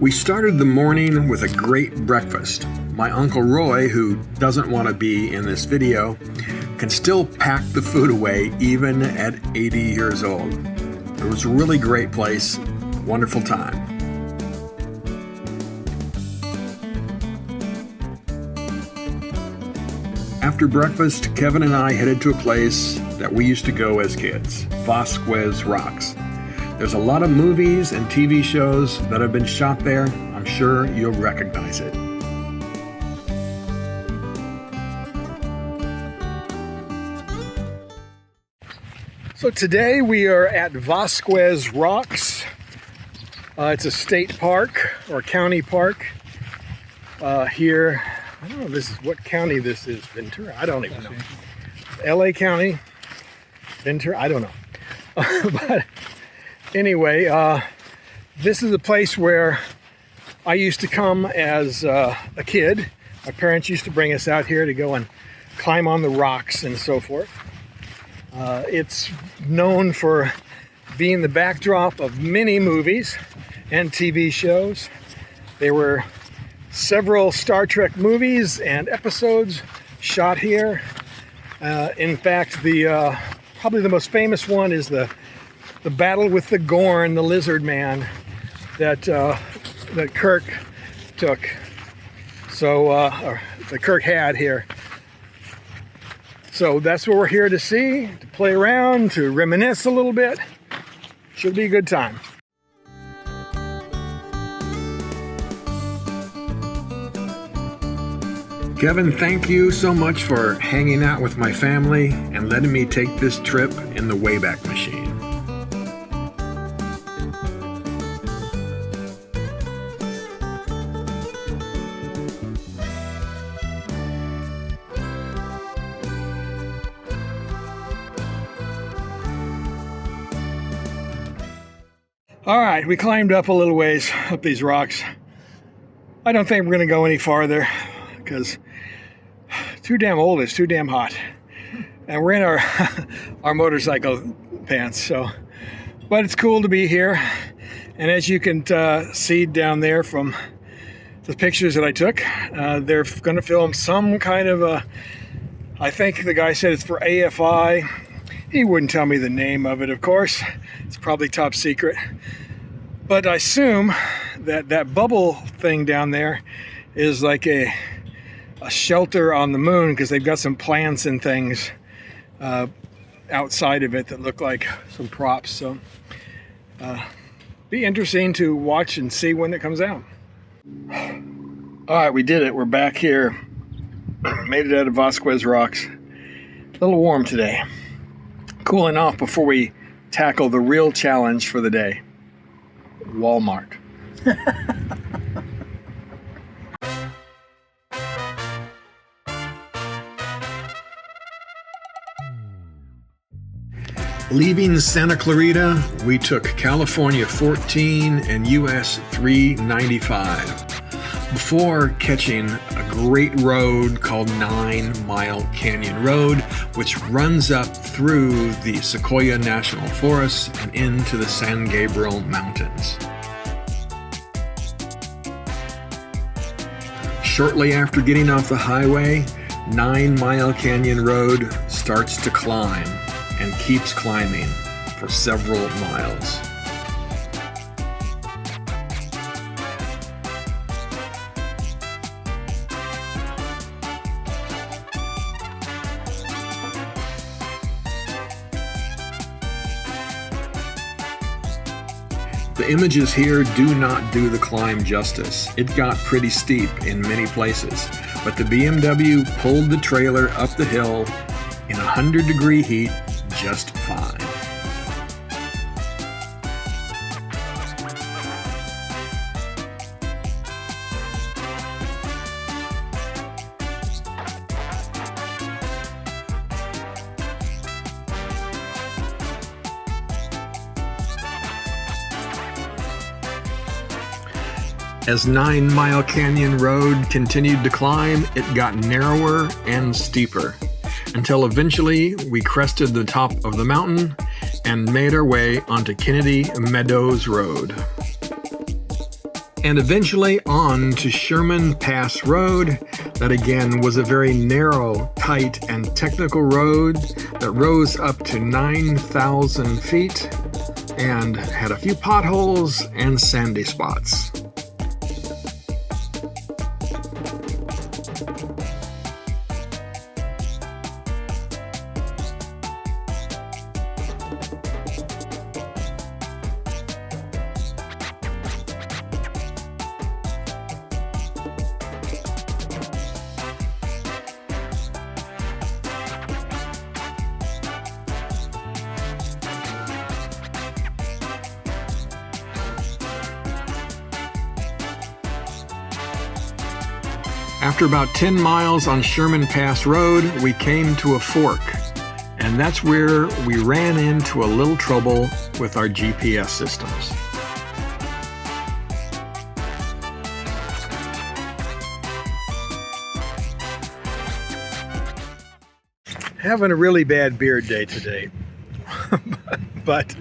We started the morning with a great breakfast. My Uncle Roy, who doesn't want to be in this video, can still pack the food away even at 80 years old. It was a really great place, wonderful time. After breakfast, Kevin and I headed to a place that we used to go as kids, Vasquez Rocks. There's a lot of movies and TV shows that have been shot there. I'm sure you'll recognize it. So today we are at Vasquez Rocks. It's a state park or county park here. I don't know what county this is. Ventura? I don't even know. LA County? Ventura? I don't know. But anyway, this is a place where I used to come as a kid. My parents used to bring us out here to go and climb on the rocks and so forth. It's known for being the backdrop of many movies and TV shows. There were several Star Trek movies and episodes shot here. In fact, probably the most famous one is the battle with the Gorn, the lizard man, that Kirk took. So, or that Kirk had here. So that's what we're here to see, to play around, to reminisce a little bit. Should be a good time. Kevin, thank you so much for hanging out with my family and letting me take this trip in the Wayback Machine. All right, we climbed up a little ways up these rocks. I don't think we're gonna go any farther because too damn old, it's too damn hot. And we're in our motorcycle pants, so. But it's cool to be here. And as you can see down there from the pictures that I took, they're gonna film some kind of I think the guy said it's for AFI. He wouldn't tell me the name of it, of course. It's probably top secret. But I assume that that bubble thing down there is like a shelter on the moon, because they've got some plants and things outside of it that look like some props. So be interesting to watch and see when it comes out. All right, we did it. We're back here. Made it out of Vasquez Rocks. A little warm today. Cooling off before we tackle the real challenge for the day. Walmart. Leaving Santa Clarita, we took California 14 and US 395 before catching a great road called 9 Mile Canyon Road, which runs up through the Sequoia National Forest and into the San Gabriel Mountains. Shortly after getting off the highway, 9 Mile Canyon Road starts to climb and keeps climbing for several miles. The images here do not do the climb justice. It got pretty steep in many places, but the BMW pulled the trailer up the hill in 100-degree heat just fine. As 9 Mile Canyon Road continued to climb, it got narrower and steeper, until eventually we crested the top of the mountain and made our way onto Kennedy Meadows Road. and eventually on to Sherman Pass Road. That again was a very narrow, tight, and technical road that rose up to 9,000 feet and had a few potholes and sandy spots. After about 10 miles on Sherman Pass Road, we came to a fork, and that's where we ran into a little trouble with our GPS systems. Having a really bad beard day today, but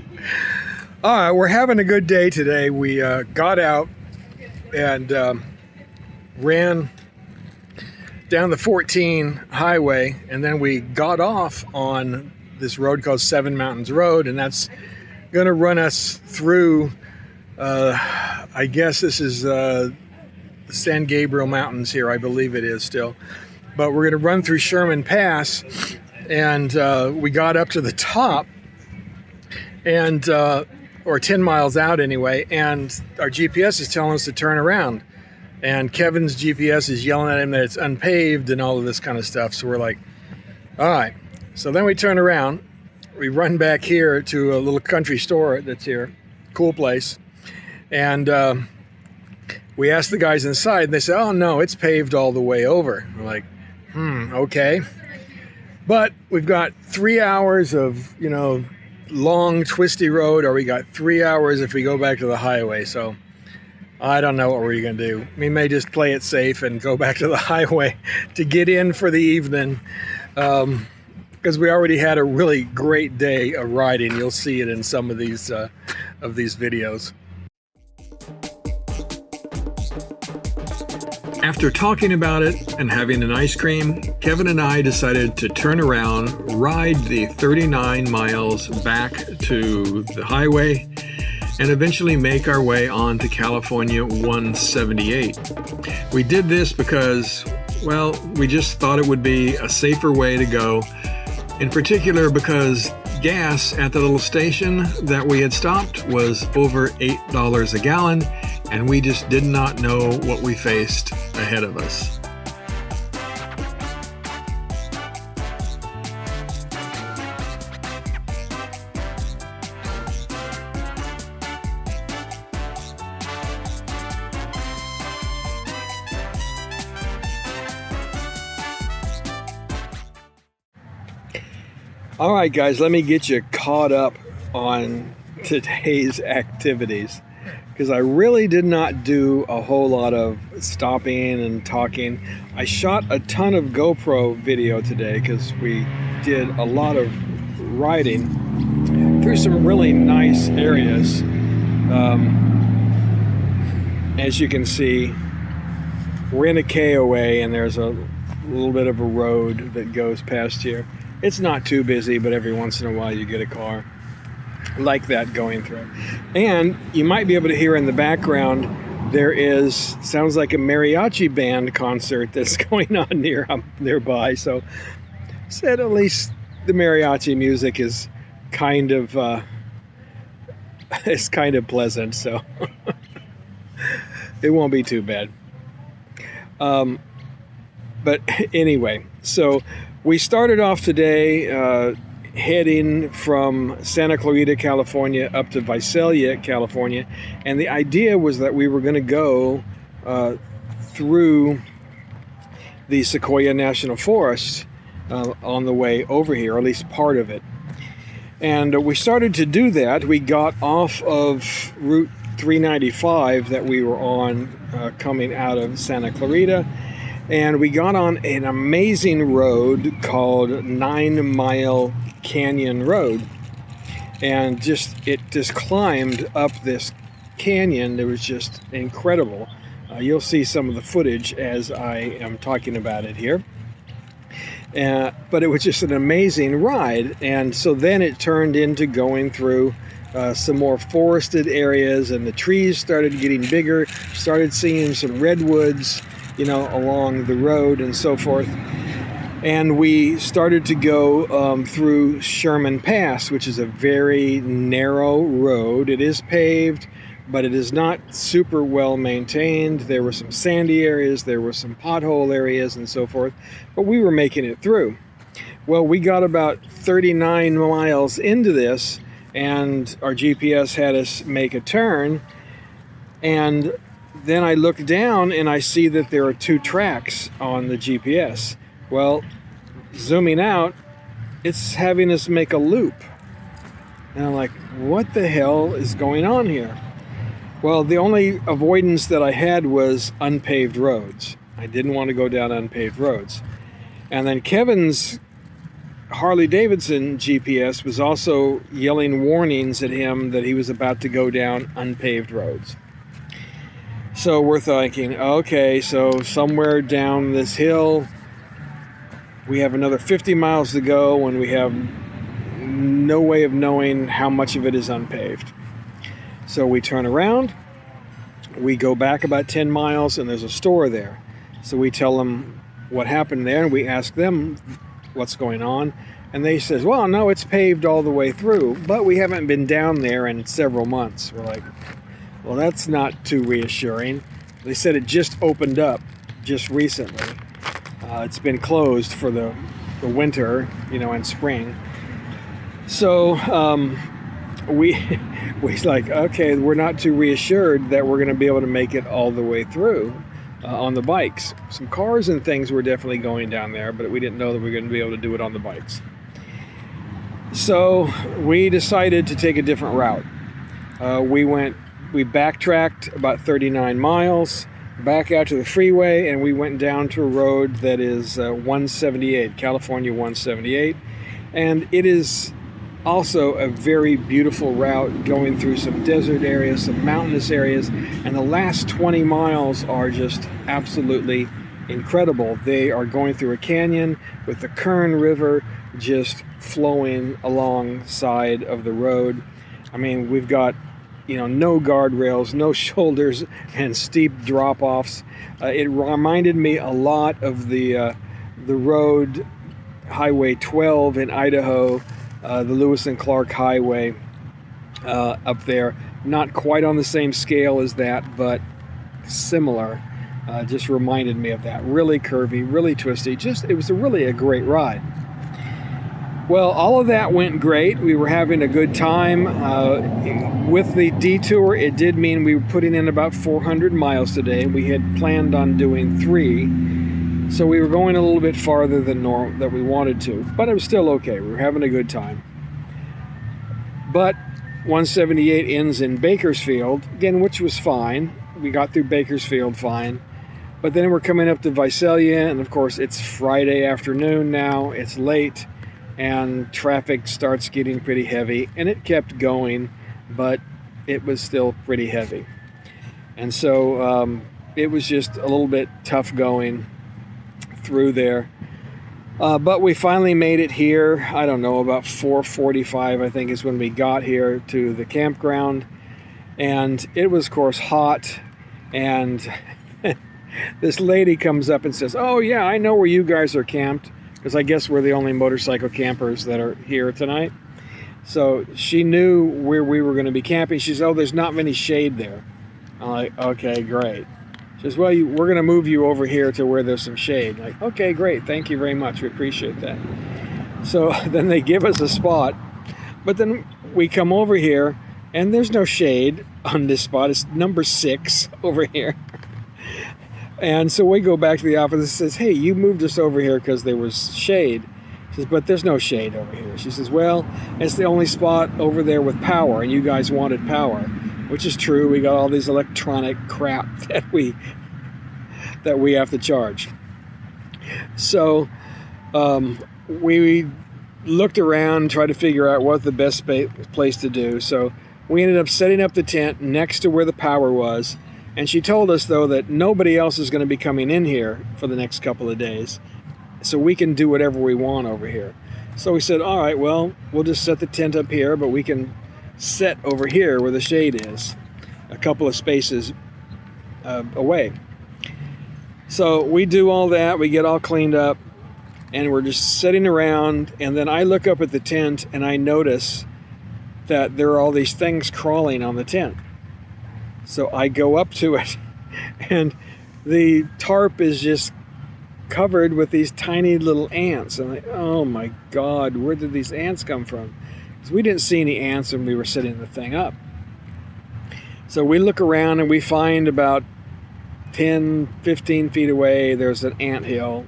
all right, we're having a good day today. We got out and ran down the 14 highway, and then we got off on this road called Seven Mountains Road, and that's going to run us through, I guess this is the San Gabriel Mountains here, I believe it is still, but we're going to run through Sherman Pass, and we got up to the top, and or 10 miles out anyway, and our GPS is telling us to turn around. And Kevin's GPS is yelling at him that it's unpaved and all of this kind of stuff. So we're like, all right. So then we turn around. We run back here to a little country store that's here. Cool place. And we asked the guys inside, and they said, oh, no, it's paved all the way over. We're like, okay. But we've got 3 hours of, long, twisty road, or we got 3 hours if we go back to the highway. So I don't know what we're going to do. We may just play it safe and go back to the highway to get in for the evening, because we already had a really great day of riding. You'll see it in some of these videos. After talking about it and having an ice cream, Kevin and I decided to turn around, ride the 39 miles back to the highway, and eventually make our way on to California 178. We did this because, well, we just thought it would be a safer way to go, in particular because gas at the little station that we had stopped was over $8 a gallon, and we just did not know what we faced ahead of us. All right, guys, let me get you caught up on today's activities, because I really did not do a whole lot of stopping and talking. I shot a ton of GoPro video today because we did a lot of riding through some really nice areas. As you can see, we're in a KOA, and there's a little bit of a road that goes past here. It's not too busy, but every once in a while you get a car like that going through. And you might be able to hear in the background, sounds like a mariachi band concert that's going on nearby. So said at least the mariachi music is kind of pleasant, so it won't be too bad. But anyway, so we started off today heading from Santa Clarita, California, up to Visalia, California, and the idea was that we were going to go through the Sequoia National Forest on the way over here, or at least part of it. And we started to do that. We got off of Route 395 that we were on coming out of Santa Clarita, and we got on an amazing road called 9 Mile Canyon Road, and it just climbed up this canyon that was just incredible. You'll see some of the footage as I am talking about it here. But it was just an amazing ride. And so then it turned into going through some more forested areas, and the trees started getting bigger, started seeing some redwoods, along the road and so forth. And we started to go through Sherman Pass, which is a very narrow road. It is paved, but it is not super well maintained. There were some sandy areas, there were some pothole areas and so forth, but we were making it through. Well, we got about 39 miles into this, and our GPS had us make a turn, and then I look down and I see that there are 2 tracks on the GPS. Well, zooming out, it's having us make a loop. And I'm like, what the hell is going on here? Well, the only avoidance that I had was unpaved roads. I didn't want to go down unpaved roads. And then Kevin's Harley-Davidson GPS was also yelling warnings at him that he was about to go down unpaved roads. So we're thinking, okay, so somewhere down this hill, we have another 50 miles to go, and we have no way of knowing how much of it is unpaved. So we turn around, we go back about 10 miles, and there's a store there. So we tell them what happened there, and we ask them what's going on. And they says, well, no, it's paved all the way through, but we haven't been down there in several months. We're like, well, that's not too reassuring. They said it just opened up just recently. It's been closed for the winter, and spring. So we like, okay, we're not too reassured that we're going to be able to make it all the way through on the bikes. Some cars and things were definitely going down there, but we didn't know that we were going to be able to do it on the bikes. So we decided to take a different route. We backtracked about 39 miles back out to the freeway, and we went down to a road that is 178, California 178, and it is also a very beautiful route going through some desert areas, some mountainous areas, and the last 20 miles are just absolutely incredible. They are going through a canyon with the Kern River just flowing alongside of the road. I mean, we've got no guardrails, no shoulders, and steep drop-offs. It reminded me a lot of the road, Highway 12 in Idaho, the Lewis and Clark Highway up there. Not quite on the same scale as that, but similar. Just reminded me of that. Really curvy, really twisty. It was really a great ride. Well, all of that went great. We were having a good time. With the detour, it did mean we were putting in about 400 miles today. We had planned on doing 3, so we were going a little bit farther than normal that we wanted to, but it was still okay. We were having a good time. But 178 ends in Bakersfield, again, which was fine. We got through Bakersfield fine. But then we're coming up to Visalia, and of course, it's Friday afternoon now. It's late, and traffic starts getting pretty heavy, and it kept going, but it was still pretty heavy. And so it was just a little bit tough going through there. But we finally made it here. I don't know, about 4:45, I think, is when we got here to the campground. And it was, of course, hot. And this lady comes up and says, oh, yeah, I know where you guys are camped. Because I guess we're the only motorcycle campers that are here tonight. So she knew where we were going to be camping. She said, oh, there's not many shade there. I'm like, okay, great. She says, well, we're going to move you over here to where there's some shade. I'm like, okay, great. Thank you very much. We appreciate that. So then they give us a spot. But then we come over here, and there's no shade on this spot. It's number 6 over here. And so we go back to the office and says, hey, you moved us over here because there was shade. She says, but there's no shade over here. She says, well, it's the only spot over there with power, and you guys wanted power, which is true. We got all these electronic crap that we have to charge. So we looked around, tried to figure out what the best place to do. So we ended up setting up the tent next to where the power was. And she told us, though, that nobody else is going to be coming in here for the next couple of days. So we can do whatever we want over here. So we said, all right, well, we'll just set the tent up here, but we can set over here where the shade is, a couple of spaces away. So we do all that, we get all cleaned up, and we're just sitting around, and then I look up at the tent and I notice that there are all these things crawling on the tent. So I go up to it, and the tarp is just covered with these tiny little ants. And I'm like, oh my God, where did these ants come from? Because we didn't see any ants when we were setting the thing up. So we look around and we find about 10, 15 feet away, there's an ant hill,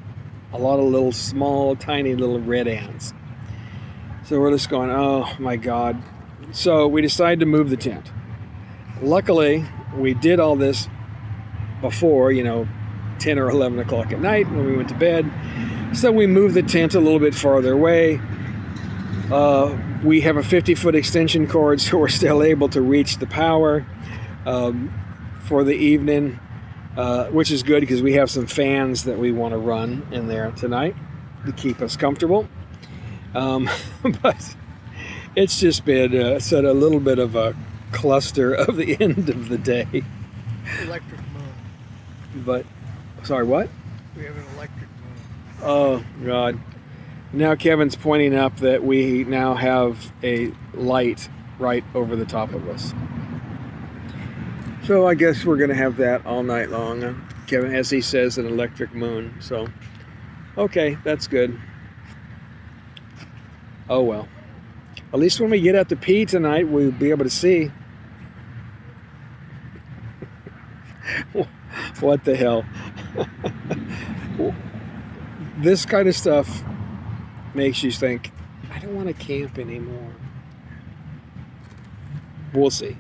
a lot of little small, tiny little red ants. So we're just going, oh my God. So we decided to move the tent. Luckily, we did all this before, 10 or 11 o'clock at night when we went to bed. So we moved the tent a little bit farther away. We have a 50-foot extension cord, so we're still able to reach the power for the evening, which is good because we have some fans that we want to run in there tonight to keep us comfortable. But it's just been a little bit of a cluster of the end of the day. Electric moon. But, sorry, what? We have an electric moon. Oh, God. Now Kevin's pointing up that we now have a light right over the top of us. So I guess we're going to have that all night long. Kevin, as he says, an electric moon. So, okay, that's good. Oh, well. At least when we get out to pee tonight, we'll be able to see. What the hell? This kind of stuff makes you think, I don't want to camp anymore. We'll see.